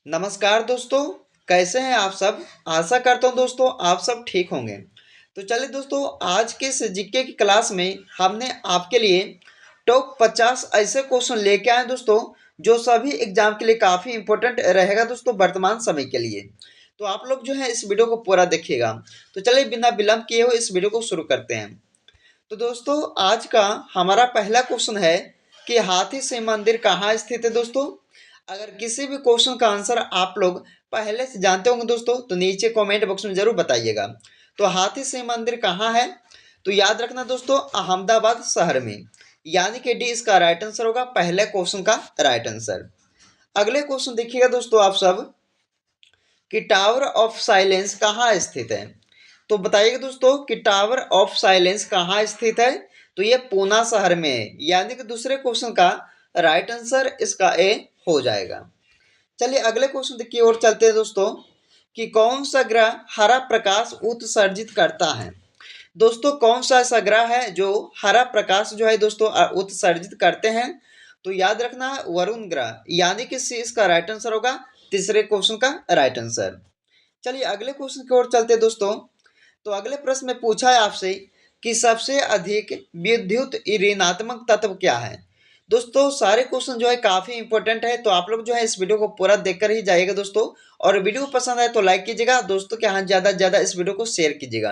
नमस्कार दोस्तों। कैसे हैं आप सब। आशा करता हूं दोस्तों आप सब ठीक होंगे। तो चलिए दोस्तों, आज के इस जीके की क्लास में हमने आपके लिए टॉप 50 ऐसे क्वेश्चन लेके आए हैं दोस्तों, जो सभी एग्जाम के लिए काफ़ी इंपॉर्टेंट रहेगा दोस्तों वर्तमान समय के लिए। तो आप लोग जो है इस वीडियो को पूरा देखिएगा। तो चलिए बिना विलंब किए हुए इस वीडियो को शुरू करते हैं। तो दोस्तों, आज का हमारा पहला क्वेश्चन है कि हाथी सिंह मंदिर कहाँ स्थित है दोस्तों। अगर किसी भी क्वेश्चन का आंसर आप लोग पहले से जानते होंगे दोस्तों, तो नीचे कमेंट बॉक्स में जरूर बताइएगा। तो हाथी सिंह मंदिर कहाँ है, तो याद रखना दोस्तों, अहमदाबाद शहर में। यानी कि डी इसका राइट आंसर होगा, पहले क्वेश्चन का राइट आंसर। अगले क्वेश्चन देखिएगा दोस्तों आप सब, कि टावर ऑफ साइलेंस कहाँ स्थित है। तो बताइएगा दोस्तों कि टावर ऑफ साइलेंस कहाँ स्थित है। तो ये पूना शहर में है, यानी कि दूसरे क्वेश्चन का राइट आंसर इसका ए हो जाएगा। चलिए अगले क्वेश्चन की ओर चलते हैं दोस्तों, कि कौन सा ग्रह हरा प्रकाश उत्सर्जित करता है। दोस्तों, कौन सा ऐसा ग्रह है जो हरा प्रकाश जो है दोस्तों उत्सर्जित करते हैं। तो याद रखना है वरुण ग्रह, यानी कि सी इसका राइट आंसर होगा, तीसरे क्वेश्चन का राइट आंसर। चलिए अगले क्वेश्चन की ओर चलते हैं दोस्तों। तो अगले प्रश्न में पूछा है आपसे कि सबसे अधिक विद्युत ऋणात्मक तत्व क्या है। दोस्तों, सारे क्वेश्चन जो है काफ़ी इंपॉर्टेंट है, तो आप लोग जो है इस वीडियो को पूरा देखकर ही जाइएगा दोस्तों। और वीडियो पसंद आए तो लाइक कीजिएगा, दोस्तों के यहाँ ज़्यादा से ज़्यादा इस वीडियो को शेयर कीजिएगा।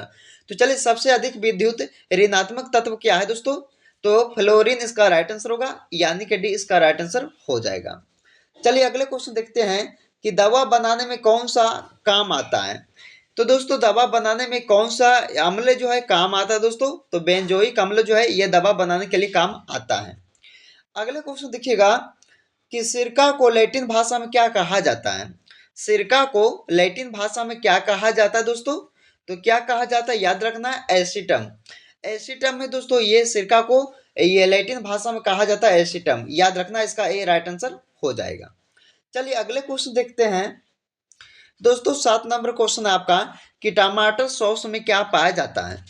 तो चलिए, सबसे अधिक विद्युत ऋणात्मक तत्व क्या है दोस्तों। तो फ्लोरीन इसका राइट आंसर होगा, यानी कि डी इसका राइट आंसर हो जाएगा। चलिए अगले क्वेश्चन देखते हैं, कि दवा बनाने में कौन सा काम आता है। तो दोस्तों, दवा बनाने में कौन सा अम्ल जो है काम आता है दोस्तों। तो बेंजोइक अम्ल जो है ये दवा बनाने के लिए काम आता है। अगले क्वेश्चन देखिएगा, कि सिरका को लैटिन भाषा में क्या कहा जाता है। सिरका को लैटिन भाषा में क्या कहा जाता है दोस्तों। तो क्या कहा जाता है, याद रखना है एसिटम। एसिटम में दोस्तों ये सिरका को ये लैटिन भाषा में कहा जाता है एसिटम, याद रखना, इसका ए राइट आंसर हो जाएगा। चलिए अगले क्वेश्चन देखते हैं दोस्तों। 7 नंबर क्वेश्चन है आपका, कि टमाटर सॉस में क्या पाया जाता है।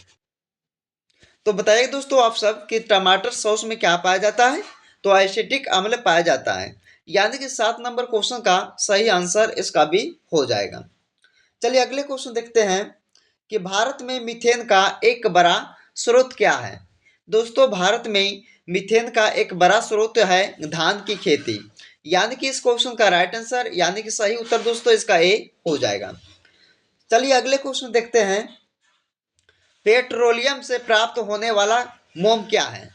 तो बताइए दोस्तों आप सब, कि टमाटर सॉस में क्या पाया जाता है। तो एसिटिक अम्ल पाया जाता है, यानी कि 7 नंबर क्वेश्चन का सही आंसर इसका भी हो जाएगा। चलिए अगले क्वेश्चन देखते हैं, कि भारत में मीथेन का एक बड़ा स्रोत क्या है। दोस्तों, भारत में मीथेन का एक बड़ा स्रोत है धान की खेती, यानी कि इस क्वेश्चन का राइट आंसर, यानी कि सही उत्तर दोस्तों इसका ए हो जाएगा। चलिए अगले क्वेश्चन देखते हैं, पेट्रोलियम से प्राप्त होने वाला मोम क्या है।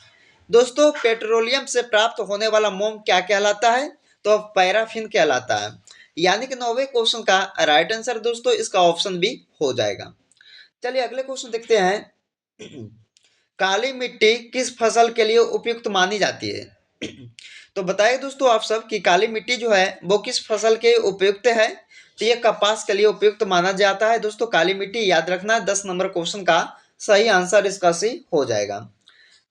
दोस्तों, पेट्रोलियम से प्राप्त होने वाला मोम क्या कहलाता है। तो पैराफिन कहलाता है, यानी कि 9वें क्वेश्चन का राइट आंसर दोस्तों इसका ऑप्शन बी हो जाएगा। चलिए अगले क्वेश्चन देखते हैं, काली मिट्टी किस फसल के लिए उपयुक्त मानी जाती है। तो बताइए दोस्तों आप सब, कि काली मिट्टी जो है वो किस फसल के उपयुक्त है। तो ये कपास के लिए उपयुक्त माना जाता है दोस्तों काली मिट्टी, याद रखना 10 नंबर क्वेश्चन का सही आंसर इसका सी हो जाएगा।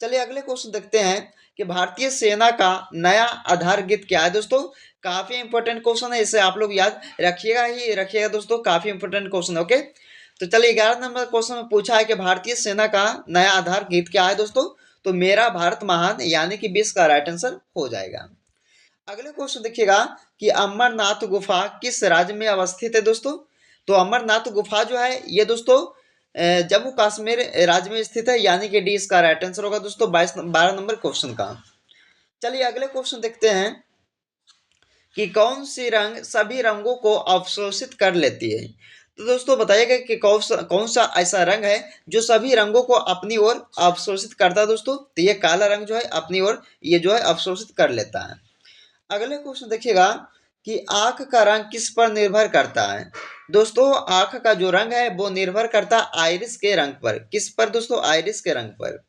चलिए अगले क्वेश्चन देखते हैं, कि भारतीय सेना का नया आधार गीत क्या है दोस्तों। काफी इंपॉर्टेंट क्वेश्चन है, इसे आप लोग याद रखिएगा ही रखिएगा दोस्तों, काफी इंपॉर्टेंट क्वेश्चन है। ओके, तो चलिए 11 नंबर क्वेश्चन में पूछा है कि भारतीय सेना का नया आधार गीत क्या है दोस्तों। तो मेरा भारत महान, यानी कि 20 का राइट आंसर हो जाएगा। अगले क्वेश्चन देखिएगा, कि अमरनाथ गुफा किस राज्य में अवस्थित है दोस्तों। तो अमरनाथ गुफा जो है ये दोस्तों जम्मू कश्मीर राज्य में स्थित है, यानी कि डी इसका राइट आंसर होगा दोस्तों 12 नंबर क्वेश्चन का। चलिए अगले क्वेश्चन देखते हैं, कि कौन सी रंग सभी रंगों को अवशोषित कर लेती है। तो दोस्तों बताइएगा कि कौन सा ऐसा रंग है जो सभी रंगों को अपनी ओर अवशोषित करता है दोस्तों। तो ये काला रंग जो है अपनी ओर ये जो है अवशोषित कर लेता है। अगले क्वेश्चन देखिएगा, कि आंख का रंग किस पर निर्भर करता है। दोस्तों, आंख का जो रंग है वो निर्भर करता है आइरिस के रंग पर। किस पर दोस्तों, आइरिस के रंग पर।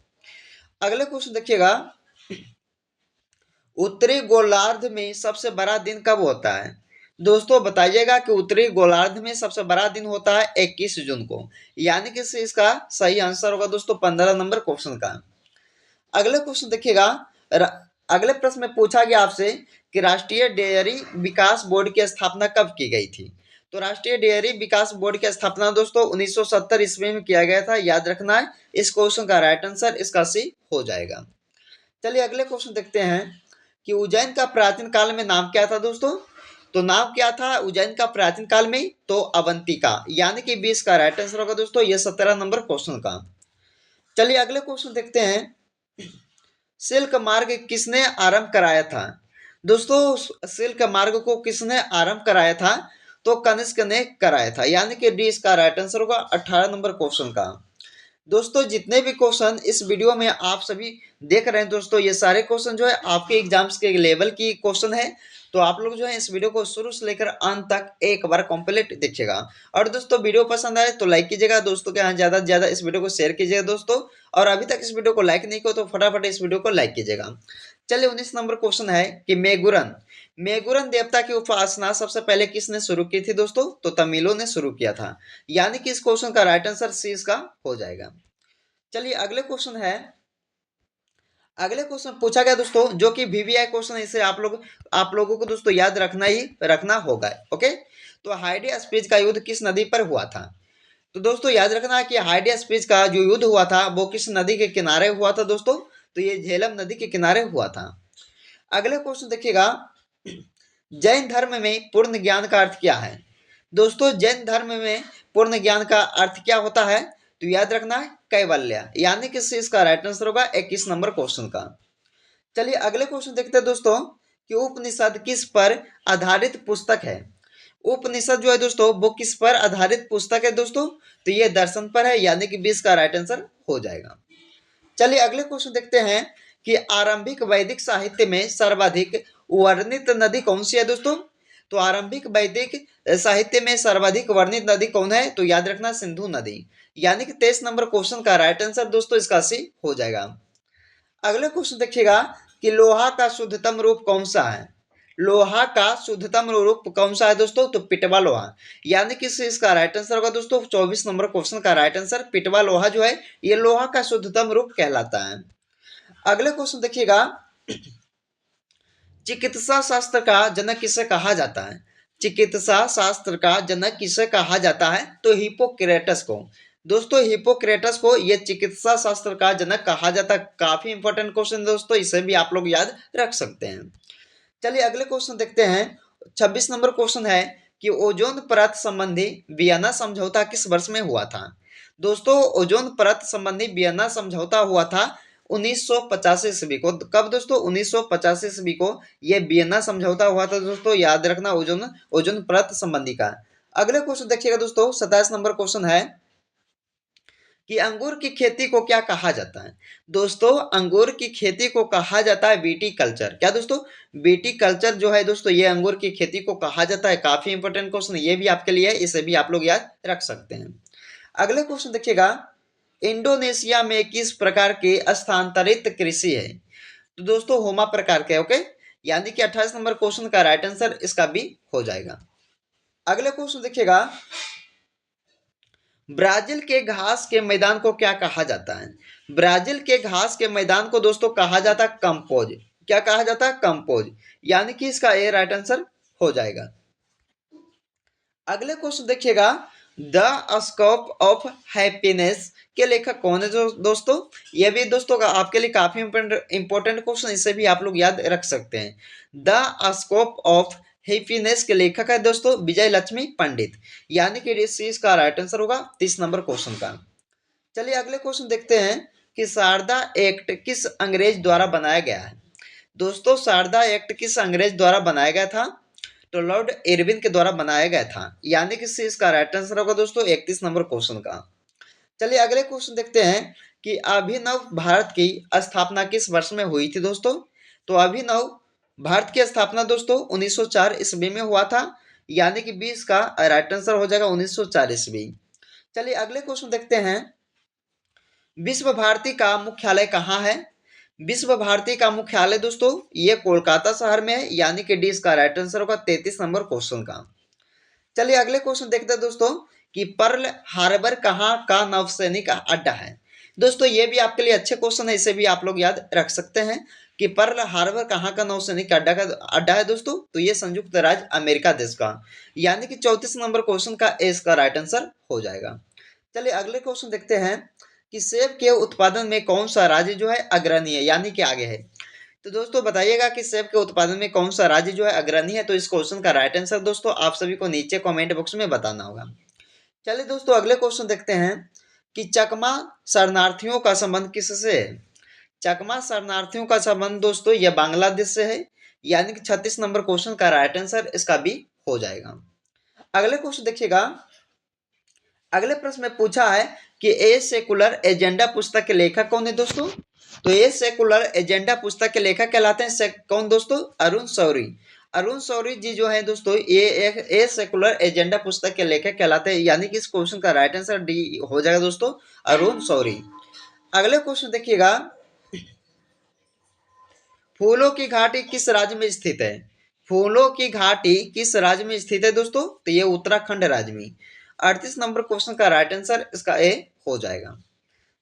अगले क्वेश्चन देखिएगा, उत्तरी गोलार्ध में सबसे बड़ा दिन कब होता है। दोस्तों बताइएगा कि उत्तरी गोलार्ध में सबसे बड़ा दिन होता है 21 जून को, यानी कि इसका सही आंसर होगा दोस्तों 15 नंबर क्वेश्चन का। अगले क्वेश्चन देखिएगा, अगले प्रश्न में पूछा गया आपसे, कि राष्ट्रीय डेयरी विकास बोर्ड की स्थापना कब की गई थी। तो राष्ट्रीय डेयरी विकास बोर्ड की स्थापना दोस्तों 1970 ईस्वी में किया गया था, याद रखना है। इस क्वेश्चन का राइट आंसर इसका सी हो जाएगा। चलिए अगले क्वेश्चन देखते हैं, कि उज्जैन का प्राचीन काल में नाम क्या था दोस्तों। तो नाम क्या था उज्जैन का प्राचीन काल में? तो अवंतिका, यानी कि 20 का राइट आंसर होगा दोस्तों ये 17 नंबर क्वेश्चन का। चलिए अगले क्वेश्चन देखते हैं, सिल्क मार्ग किसने आरंभ कराया था? दोस्तों सिल्क मार्ग को किसने आरंभ कराया था? तो कनिष्क ने कराया था, यानी कि डी इसका राइट आंसर होगा 18 नंबर क्वेश्चन का। दोस्तों जितने भी क्वेश्चन इस वीडियो में आप सभी देख रहे हैं दोस्तों, ये सारे क्वेश्चन जो है आपके एग्जाम्स के लेवल की क्वेश्चन है। तो आप लोग जो है इस वीडियो को शुरू से लेकर अंत तक एक बार कंप्लीट देखिएगा। और दोस्तों वीडियो पसंद आए तो लाइक कीजिएगा, दोस्तों के यहाँ ज़्यादा से ज़्यादा इस वीडियो को शेयर कीजिएगा दोस्तों। और अभी तक इस वीडियो को लाइक नहीं किया तो फटाफट इस वीडियो को लाइक कीजिएगा। चलिए 19 नंबर क्वेश्चन है कि मेगुरन मेगुरन देवता की उपासना सबसे पहले किसने शुरू की थी दोस्तों? तो तमिलों ने शुरू किया था, यानी कि इस क्वेश्चन का राइट आंसर सी इसका हो जाएगा। चलिए अगले क्वेश्चन है, अगले क्वेश्चन पूछा गया दोस्तों जो कि वीवीआई क्वेश्चन है, इसे आप लोगों को दोस्तों याद रखना होगा। ओके, तो हाइडिया स्पीच का युद्ध किस नदी पर हुआ था? तो दोस्तों याद रखना है कि हाइडिया स्पीच का जो युद्ध हुआ था वो किस नदी के किनारे हुआ था दोस्तों? तो ये झेलम नदी के किनारे हुआ था। अगले क्वेश्चन देखिएगा, जैन धर्म में पूर्ण ज्ञान का अर्थ क्या है? दोस्तों जैन धर्म में पूर्ण ज्ञान का अर्थ क्या होता है? तो याद रखना है कैवल्य, यानी कि इसका राइट आंसर होगा 21 नंबर क्वेश्चन का। चलिए अगले क्वेश्चन देखते हैं दोस्तों कि उपनिषद किस पर आधारित पुस्तक है? उपनिषद जो है दोस्तों वो किस पर आधारित पुस्तक है दोस्तों? तो ये दर्शन पर है, यानी कि 20 का राइट आंसर हो जाएगा। चलिए अगले क्वेश्चन देखते हैं कि आरंभिक वैदिक साहित्य में सर्वाधिक वर्णित नदी कौन सी है दोस्तों? तो आरंभिक वैदिक साहित्य में सर्वाधिक वर्णित नदी कौन है? तो याद रखना सिंधु नदी, यानी कि 23 नंबर क्वेश्चन का राइट आंसर दोस्तों इसका सी हो जाएगा। अगले क्वेश्चन देखिएगा कि लोहा का शुद्धतम रूप कौन सा है? लोहा का शुद्धतम रूप कौन सा है दोस्तों? तो पिटवा लोहा, यानी कि इसका राइट आंसर होगा दोस्तों 24 नंबर क्वेश्चन का राइट आंसर पिटवा लोहा जो है ये लोहा का शुद्धतम रूप कहलाता है। अगले क्वेश्चन देखिएगा, चिकित्सा शास्त्र का जनक किसे कहा जाता है? चिकित्सा शास्त्र का जनक किसे कहा जाता है? तो हिपोक्रेटस को। दोस्तों हिपोक्रेटस को ये चिकित्सा शास्त्र का जनक कहा जाता है। काफी इंपॉर्टेंट क्वेश्चन दोस्तों, इसे भी आप लोग याद रख सकते हैं। चलिए अगले क्वेश्चन देखते हैं, 26 नंबर क्वेश्चन है कि ओजोन परत संबंधी वियना समझौता किस वर्ष में हुआ था? दोस्तों ओजोन परत संबंधी वियना समझौता हुआ था 1985 ईस्वी को। कब दोस्तों? 1985 ईस्वी को यह वियना समझौता हुआ था दोस्तों, याद रखना ओजोन परत संबंधी का। अगले क्वेश्चन देखिएगा दोस्तों, 27 नंबर क्वेश्चन है कि अंगूर की खेती को क्या कहा जाता है? दोस्तों अंगूर की खेती को कहा जाता है बीटी कल्चर। क्या दोस्तों? बीटी कल्चर जो है दोस्तों ये अंगूर की खेती को कहा जाता है। काफी इंपॉर्टेंट क्वेश्चन ये भी आपके लिए है, इसे भी आप लोग याद रख सकते हैं। अगले क्वेश्चन देखिएगा, इंडोनेशिया में किस प्रकार के स्थानांतरित कृषि है? तो दोस्तों होमा प्रकार के। ओके, यानी कि 28 नंबर क्वेश्चन का राइट आंसर इसका भी हो जाएगा। अगले क्वेश्चन देखिएगा, ब्राजील के घास के मैदान को क्या कहा जाता है? ब्राजील के घास के मैदान को दोस्तों कहा जाता है कंपोज। क्या कहा जाता है? कंपोज, यानी कि इसका ए राइट आंसर हो जाएगा। अगले क्वेश्चन देखिएगा, द स्कोप ऑफ हैप्पीनेस के लेखक कौन है दोस्तों? ये भी दोस्तों का आपके लिए काफी इंपॉर्टेंट क्वेश्चन, इसे भी आप लोग याद रख सकते हैं। द स्कोप ऑफ हैप्पीनेस के लेखक है दोस्तों विजय लक्ष्मी पंडित, यानी कि इसका राइट आंसर होगा 30 नंबर क्वेश्चन का। चलिए अगले क्वेश्चन देखते हैं कि शारदा एक्ट किस अंग्रेज द्वारा बनाया गया है? दोस्तों शारदा एक्ट किस अंग्रेज द्वारा बनाया गया था? तो लॉर्ड इरविन के द्वारा बनाया गया था, यानी कि इसका राइट आंसर होगा दोस्तों 31 नंबर क्वेश्चन का। चलिए अगले क्वेश्चन देखते हैं कि अभिनव भारत की स्थापना किस वर्ष में हुई थी दोस्तों? तो अभिनव भारत की स्थापना दोस्तों 1904 ईस्वी में हुआ था, यानी कि 20 का राइट आंसर हो जाएगा 1904 ईस्वी। चलिए अगले क्वेश्चन देखते हैं, विश्व भारती का मुख्यालय कहाँ है? विश्व भारती का मुख्यालय दोस्तों ये कोलकाता शहर में है, यानी कि डी इसका राइट आंसर होगा 33 नंबर क्वेश्चन का। चलिए अगले क्वेश्चन देखते हैं दोस्तों कि पर्ल हार्बर कहाँ का नौसैनिक अड्डा है? दोस्तों ये भी आपके लिए अच्छे क्वेश्चन है, इसे भी आप लोग याद रख सकते हैं कि पर्ल हार्बर कहाँ का नौसैनिक अड्डा है दोस्तों? तो ये संयुक्त राज्य अमेरिका देश का, यानी कि 34 नंबर क्वेश्चन का ए इसका राइट आंसर हो जाएगा। चलिए अगले क्वेश्चन देखते हैं कि सेब के उत्पादन में कौन सा राज्य जो है अग्रणी है, यानी कि आगे है? तो दोस्तों बताइएगा कि सेब के उत्पादन में कौन सा राज्य जो है अग्रणी है। तो इस क्वेश्चन का राइट आंसर दोस्तों आप सभी को नीचे कमेंट बॉक्स में बताना होगा। चलिए दोस्तों अगले क्वेश्चन देखते हैं कि चकमा शरणार्थियों का संबंध किससे है। चकमा शरणार्थियों का संबंध दोस्तों यह बांग्लादेश से है, यानी कि 36 नंबर क्वेश्चन का राइट आंसर इसका भी हो जाएगा। अगले क्वेश्चन देखिएगा, अगले प्रश्न में पूछा है कि ए सेकुलर एजेंडा पुस्तक के लेखक कौन है दोस्तों। तो ए सेकुलर एजेंडा पुस्तक के लेखक कहलाते हैं कौन दोस्तों, अरुण शौरी। अरुण शौरी जी जो है दोस्तों ये ए सेकुलर एजेंडा पुस्तक के लेखक कहलाते हैं, यानी कि इस क्वेश्चन का राइट आंसर डी हो जाएगा दोस्तों, अरुण शौरी। अगले क्वेश्चन देखिएगा, फूलों की घाटी किस राज्य में स्थित है। फूलों की घाटी किस राज्य में स्थित है दोस्तों, तो ये उत्तराखंड राज्य में। 38 नंबर क्वेश्चन का राइट आंसर इसका ए हो जाएगा।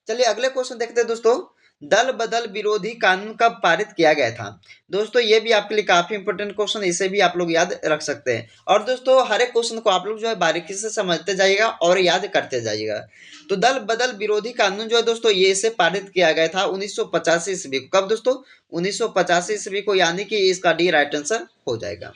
चलिए अगले क्वेश्चन देखते हैं दोस्तों, दल बदल विरोधी कानून कब पारित किया गया था। दोस्तों ये भी आपके लिए काफी इंपॉर्टेंट क्वेश्चन, इसे भी आप लोग याद रख सकते हैं। और दोस्तों हर एक क्वेश्चन को आप लोग जो है बारीकी से समझते जाइएगा और याद करते जाइएगा। तो दल बदल विरोधी कानून जो है दोस्तों ये इसे पारित किया गया था 1985 ईस्वी को। कब दोस्तों, 1985 ईस्वी को, यानी कि इसका डी राइट आंसर हो जाएगा।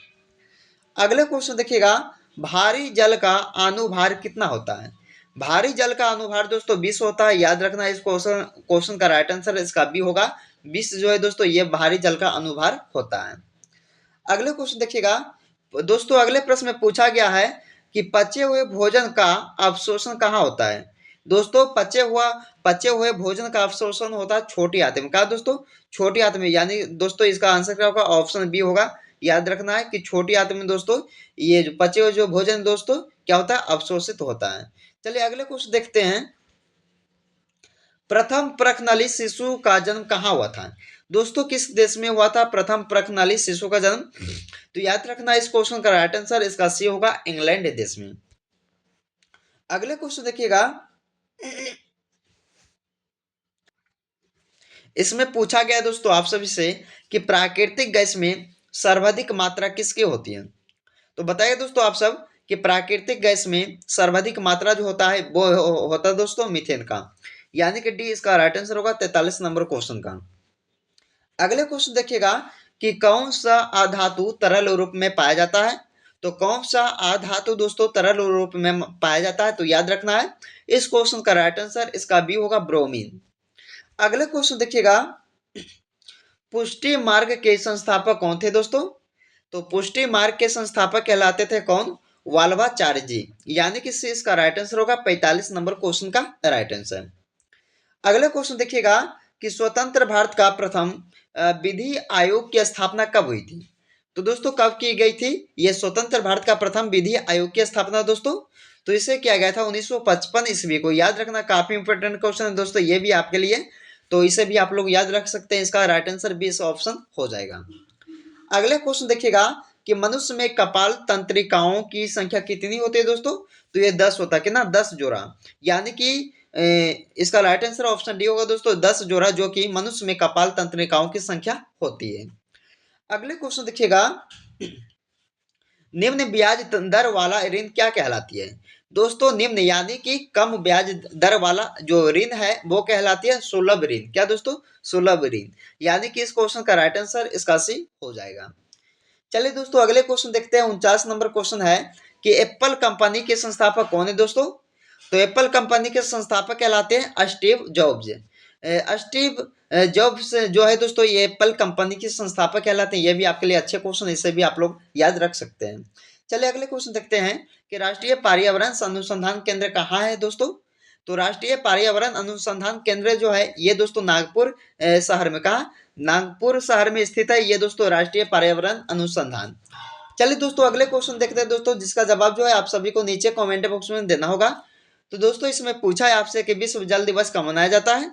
अगले क्वेश्चन देखिएगा, भारी जल का अनुभार कितना होता है। भारी जल का अनुभार दोस्तों 20 होता है, याद रखना इस क्वेश्चन का राइट आंसर इसका भी होगा। 20 जो है दोस्तों ये भारी जल का अनुभार होता है। अगले क्वेश्चन देखिएगा दोस्तों, अगले प्रश्न में पूछा गया है कि पचे हुए भोजन का अवशोषण कहाँ होता है। दोस्तों पचे हुए भोजन का अवशोषण होता है छोटी आंत में। कहा दोस्तों, छोटी आंत में, यानी दोस्तों इसका आंसर क्या होगा, ऑप्शन बी होगा। याद रखना है कि छोटी आंत में दोस्तों ये जो पचे हुए जो भोजन दोस्तों क्या होता है, अवशोषित होता है। चलिए अगले क्वेश्चन देखते हैं, प्रथम प्रखनली शिशु का जन्म कहाँ हुआ था। दोस्तों किस देश में हुआ था प्रथम प्रखनली शिशु का जन्म। तो याद रखना इस क्वेश्चन का राइट आंसर इसका सी होगा, इंग्लैंड देश में। अगले क्वेश्चन देखिएगा, इसमें पूछा गया दोस्तों आप सभी से कि प्राकृतिक गैस में सर्वाधिक मात्रा किसकी होती है। तो बताइए दोस्तों आप सब कि प्राकृतिक गैस में सर्वाधिक मात्रा जो होता है वो होता है दोस्तों मीथेन का, यानी कि डी इसका राइट आंसर होगा 43 नंबर क्वेश्चन का। अगले क्वेश्चन देखिएगा कि कौन सा अधातु तरल रूप में पाया जाता है। तो कौन सा अधातु दोस्तों तरल रूप में पाया जाता है, तो याद रखना है इस क्वेश्चन का राइट आंसर इसका बी होगा, ब्रोमीन। अगले क्वेश्चन देखिएगा, पुष्टि मार्ग के संस्थापक कौन थे दोस्तों। तो पुष्टि मार्ग के संस्थापक कहलाते थे कौन, वाल्वाचार्य जी, यानी कि इसका राइट आंसर होगा 45 नंबर क्वेश्चन का राइट आंसर। अगले क्वेश्चन देखिएगा कि स्वतंत्र भारत का प्रथम विधि आयोग की स्थापना कब हुई थी। तो दोस्तों कब की गई थी ये स्वतंत्र भारत का प्रथम विधि आयोग की स्थापना दोस्तों, तो इसे किया गया था 1955 ईस्वी को। याद रखना काफी इंपॉर्टेंट क्वेश्चन है दोस्तों ये भी आपके लिए, तो इसे भी आप लोग याद रख सकते हैं। इसका राइट आंसर बी ऑप्शन हो जाएगा। अगले क्वेश्चन देखिएगा कि मनुष्य में कपाल तंत्रिकाओं की संख्या कितनी होती है दोस्तों। तो ये 10 होता है, कितना, 10 जोड़ा, यानी कि इसका राइट आंसर ऑप्शन डी होगा दोस्तों, 10 जोड़ा, जो कि मनुष्य में कपाल तंत्रिकाओं की संख्या होती है। अगले क्वेश्चन देखिएगा, निम्न ब्याज दर वाला ऋण क्या कहलाती है। दोस्तों निम्न यानी कि कम ब्याज दर वाला जो ऋण है वो कहलाती है सुलभ ऋण। क्या दोस्तों, सुलभ ऋण, यानी कि इस क्वेश्चन का राइट आंसर इसका सी हो जाएगा। चलिए दोस्तों अगले क्वेश्चन देखते हैं, 49 नंबर क्वेश्चन है कि एप्पल कंपनी के संस्थापक कौन है दोस्तों। तो एप्पल कंपनी के संस्थापक कहलाते हैं स्टीव जॉब्स। स्टीव जॉब्स जो है दोस्तों ये एप्पल कंपनी के संस्थापक कहलाते हैं। ये भी आपके लिए अच्छे क्वेश्चन, इसे भी आप लोग याद रख सकते हैं। चलिए अगले क्वेश्चन देखते हैं कि राष्ट्रीय पर्यावरण अनुसंधान केंद्र कहाँ है दोस्तों। तो राष्ट्रीय पर्यावरण अनुसंधान केंद्र जो है ये दोस्तों नागपुर शहर में, कहा, नागपुर शहर में स्थित है ये दोस्तों राष्ट्रीय पर्यावरण अनुसंधान। चलिए दोस्तों अगले क्वेश्चन देखते हैं दोस्तों, जिसका जवाब जो है आप सभी को नीचे कमेंट बॉक्स में देना होगा। तो दोस्तों इसमें पूछा है आपसे कि विश्व जल दिवस कब मनाया जाता है।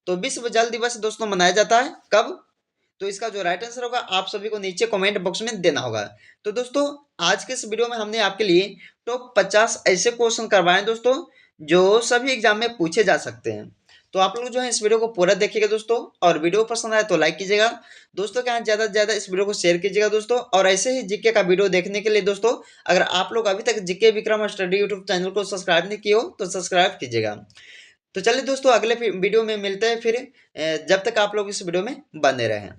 तो विश्व जल दिवस दोस्तों मनाया जाता है कब, तो इसका जो राइट आंसर होगा आप सभी को नीचे कमेंट बॉक्स में देना होगा। तो दोस्तों आज के इस वीडियो में हमने आपके लिए टॉप 50 ऐसे क्वेश्चन करवाए दोस्तों जो सभी एग्जाम में पूछे जा सकते हैं। तो आप लोग जो है इस वीडियो को पूरा देखिएगा दोस्तों, और वीडियो पसंद आए तो लाइक कीजिएगा दोस्तों, क्या ज़्यादा से ज़्यादा इस वीडियो को शेयर कीजिएगा दोस्तों। और ऐसे ही जीके का वीडियो देखने के लिए दोस्तों अगर आप लोग अभी तक GK Vikram study YouTube channel को सब्सक्राइब नहीं किए हो तो सब्सक्राइब कीजिएगा। तो चलिए दोस्तों अगले वीडियो में मिलते हैं फिर, जब तक आप लोग इस वीडियो में बने रहें।